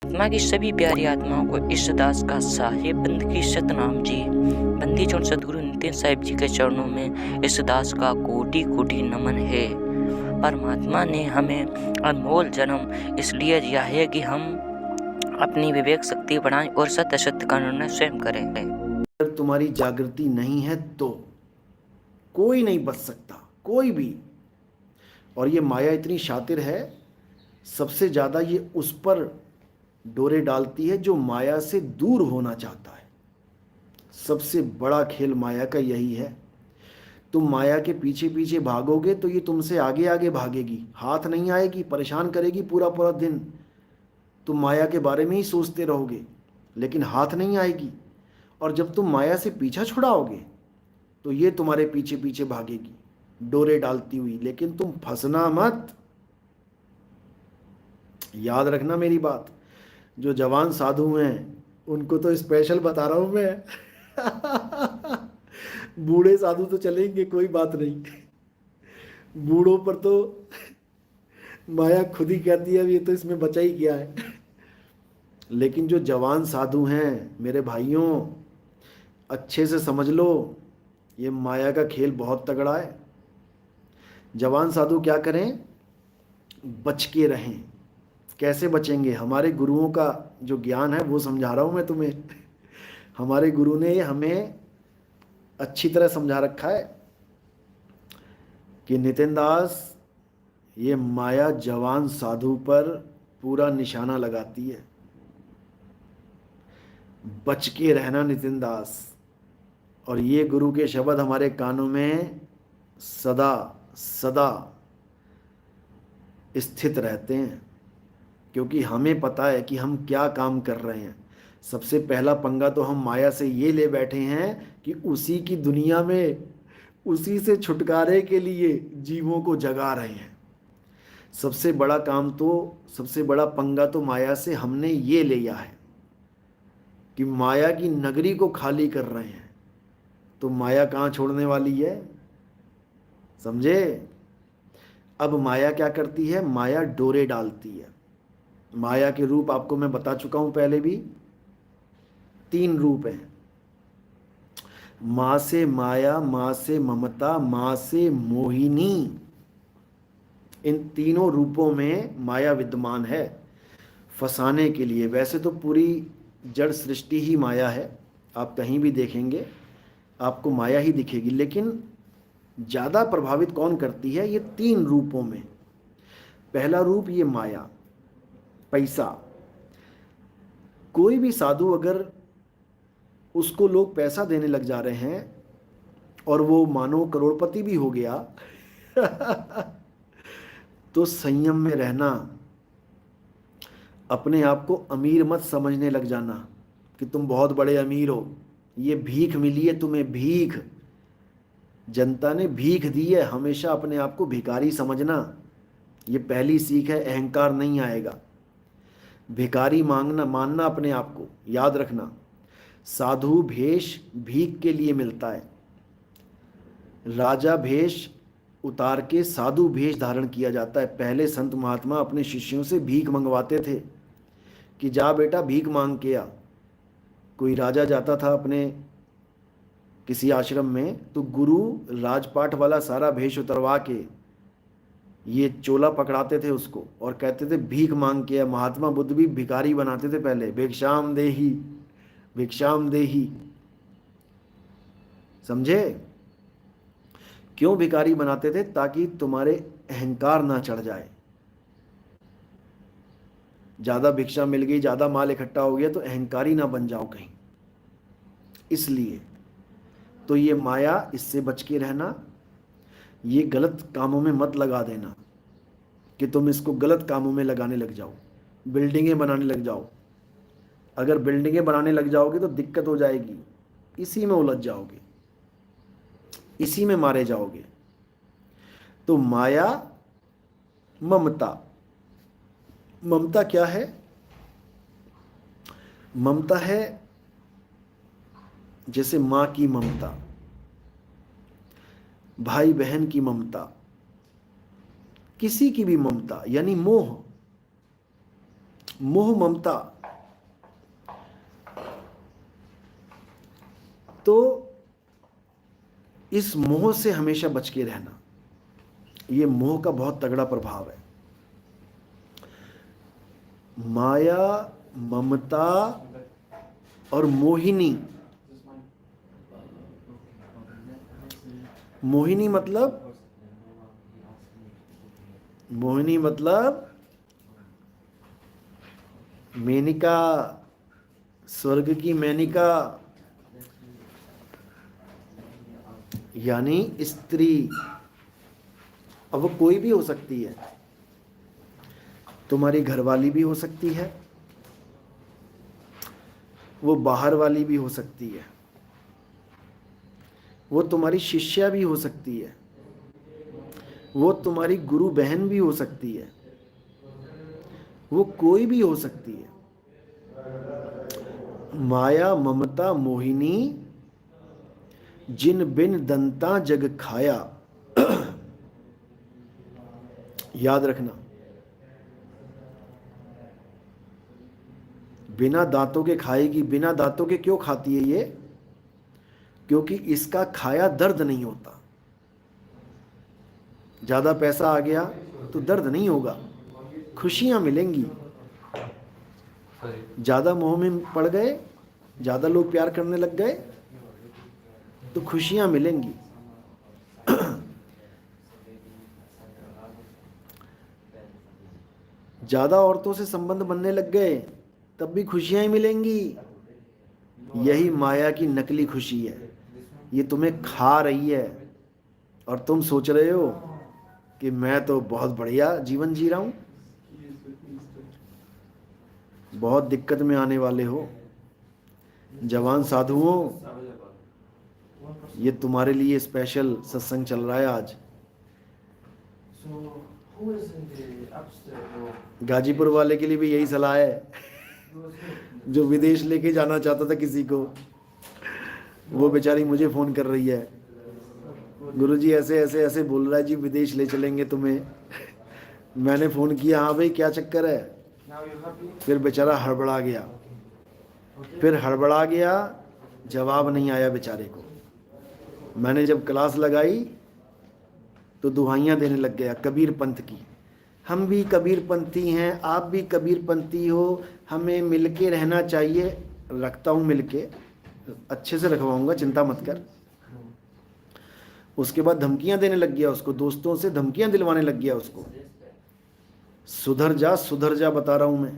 परमात्मा की सभी प्यारी आत्माओं को इस दास का साहेब बंद की सतनाम जी बंदी चौड़ सदगुरु नितिन साहिब जी के चरणों में इस दास का कोटि कोटि नमन है। परमात्मा ने हमें अनमोल जन्म इसलिए दिया है कि हम अपनी विवेक शक्ति बढ़ाएं और सत्य असत्य का निर्णय स्वयं करें। अगर तुम्हारी जागृति नहीं है तो कोई नहीं बच सकता, कोई भी। और ये माया इतनी शातिर है, सबसे ज़्यादा ये उस पर डोरे डालती है जो माया से दूर होना चाहता है। सबसे बड़ा खेल माया का यही है। तुम माया के पीछे पीछे भागोगे तो ये तुमसे आगे आगे भागेगी, हाथ नहीं आएगी, परेशान करेगी पूरा पूरा दिन। तुम माया के बारे में ही सोचते रहोगे लेकिन हाथ नहीं आएगी। और जब तुम माया से पीछा छुड़ाओगे तो ये तुम्हारे पीछे पीछे भागेगी डोरे डालती हुई, लेकिन तुम फंसना मत। याद रखना मेरी बात। जो जवान साधु हैं उनको तो स्पेशल बता रहा हूं मैं। बूढ़े साधु तो चलेंगे, कोई बात नहीं। बूढ़ों पर तो माया खुद ही कहती है ये तो इसमें बचा ही क्या है। लेकिन जो जवान साधु हैं मेरे भाइयों, अच्छे से समझ लो, ये माया का खेल बहुत तगड़ा है। जवान साधु क्या करें? बच के रहें। कैसे बचेंगे? हमारे गुरुओं का जो ज्ञान है वो समझा रहा हूं मैं तुम्हें। हमारे गुरु ने हमें अच्छी तरह समझा रखा है कि नितिन दास, ये माया जवान साधु पर पूरा निशाना लगाती है। बच के रहना नितिन दास। और ये गुरु के शब्द हमारे कानों में सदा सदा स्थित रहते हैं, क्योंकि हमें पता है कि हम क्या काम कर रहे हैं। सबसे पहला पंगा तो हम माया से ये ले बैठे हैं कि उसी की दुनिया में उसी से छुटकारे के लिए जीवों को जगा रहे हैं। सबसे बड़ा काम तो, सबसे बड़ा पंगा तो माया से हमने ये लिया है कि माया की नगरी को खाली कर रहे हैं। तो माया कहाँ छोड़ने वाली है? समझे? अब माया क्या करती है? माया डोरे डालती है। माया के रूप आपको मैं बता चुका हूं पहले भी, 3 रूप हैं। मां से माया, मां से ममता, मां से मोहिनी। इन तीनों रूपों में माया विद्यमान है फंसाने के लिए। वैसे तो पूरी जड़ सृष्टि ही माया है, आप कहीं भी देखेंगे आपको माया ही दिखेगी, लेकिन ज़्यादा प्रभावित कौन करती है? ये 3 रूपों में। पहला रूप ये माया, पैसा। कोई भी साधु अगर उसको लोग पैसा देने लग जा रहे हैं और वो मानो करोड़पति भी हो गया तो संयम में रहना। अपने आप को अमीर मत समझने लग जाना कि तुम बहुत बड़े अमीर हो। ये भीख मिली है तुम्हें, भीख। जनता ने भीख दी है। हमेशा अपने आप को भिखारी समझना। ये पहली सीख है, अहंकार नहीं आएगा। भिखारी मांगना मानना अपने आप को, याद रखना। साधु भेष भीख के लिए मिलता है। राजा भेष उतार के साधु भेष धारण किया जाता है। पहले संत महात्मा अपने शिष्यों से भीख मंगवाते थे कि जा बेटा भीख मांग के आ। कोई राजा जाता था अपने किसी आश्रम में तो गुरु राजपाट वाला सारा भेष उतरवा के ये चोला पकड़ाते थे उसको और कहते थे भीख मांग के आ। महात्मा बुद्ध भी भिखारी बनाते थे पहले, भिक्षाम देही, भिक्षाम देही। समझे? क्यों भिखारी बनाते थे? ताकि तुम्हारे अहंकार ना चढ़ जाए। ज्यादा भिक्षा मिल गई, ज्यादा माल इकट्ठा हो गया तो अहंकारी ना बन जाओ कहीं, इसलिए। तो ये माया, इससे बच के रहना। ये गलत कामों में मत लगा देना कि तुम इसको गलत कामों में लगाने लग जाओ, बिल्डिंगें बनाने लग जाओ। अगर बिल्डिंगें बनाने लग जाओगे तो दिक्कत हो जाएगी, इसी में उलझ जाओगे, इसी में मारे जाओगे। तो माया, ममता। ममता क्या है? ममता है जैसे मां की ममता, भाई बहन की ममता, किसी की भी ममता, यानी मोह। मोह ममता तो इस मोह से हमेशा बच के रहना। ये मोह का बहुत तगड़ा प्रभाव है। माया, ममता और मोहिनी। मोहिनी मतलब मेनिका, स्वर्ग की मेनिका, यानी स्त्री। अब वो कोई भी हो सकती है, तुम्हारी घरवाली भी हो सकती है, वो बाहर वाली भी हो सकती है, वो तुम्हारी शिष्या भी हो सकती है, वो तुम्हारी गुरु बहन भी हो सकती है, वो कोई भी हो सकती है। माया, ममता, मोहिनी, जिन बिन दंता जग खाया। याद रखना, बिना दांतों के खाएगी। बिना दांतों के क्यों खाती है ये? क्योंकि इसका खाया दर्द नहीं होता। ज्यादा पैसा आ गया तो दर्द नहीं होगा, खुशियां मिलेंगी। ज्यादा मोह में पड़ गए, ज्यादा लोग प्यार करने लग गए तो खुशियां मिलेंगी। ज्यादा औरतों से संबंध बनने लग गए तब भी खुशियां ही मिलेंगी। यही माया की नकली खुशी है। ये तुम्हें खा रही है और तुम सोच रहे हो कि मैं तो बहुत बढ़िया जीवन जी रहा हूं। बहुत दिक्कत में आने वाले हो जवान साधुओं। ये तुम्हारे लिए स्पेशल सत्संग चल रहा है आज। गाजीपुर वाले के लिए भी यही सलाह है, जो विदेश लेके जाना चाहता था किसी को। वो बेचारी मुझे फ़ोन कर रही है, गुरुजी ऐसे ऐसे ऐसे बोल रहा है जी, विदेश ले चलेंगे तुम्हें। मैंने फ़ोन किया, हाँ भाई क्या चक्कर है? फिर बेचारा हड़बड़ा गया, जवाब नहीं आया बेचारे को। मैंने जब क्लास लगाई तो दुहाइयाँ देने लग गया कबीर पंथ की। हम भी कबीर पंथी हैं, आप भी कबीर पंथी हो, हमें मिलके रहना चाहिए। रखता हूँ मिलके, अच्छे से रखवाऊंगा, चिंता मत कर। उसके बाद धमकियां देने लग गया उसको, दोस्तों से धमकियां दिलवाने लग गया उसको। सुधर जा बता रहा हूं मैं।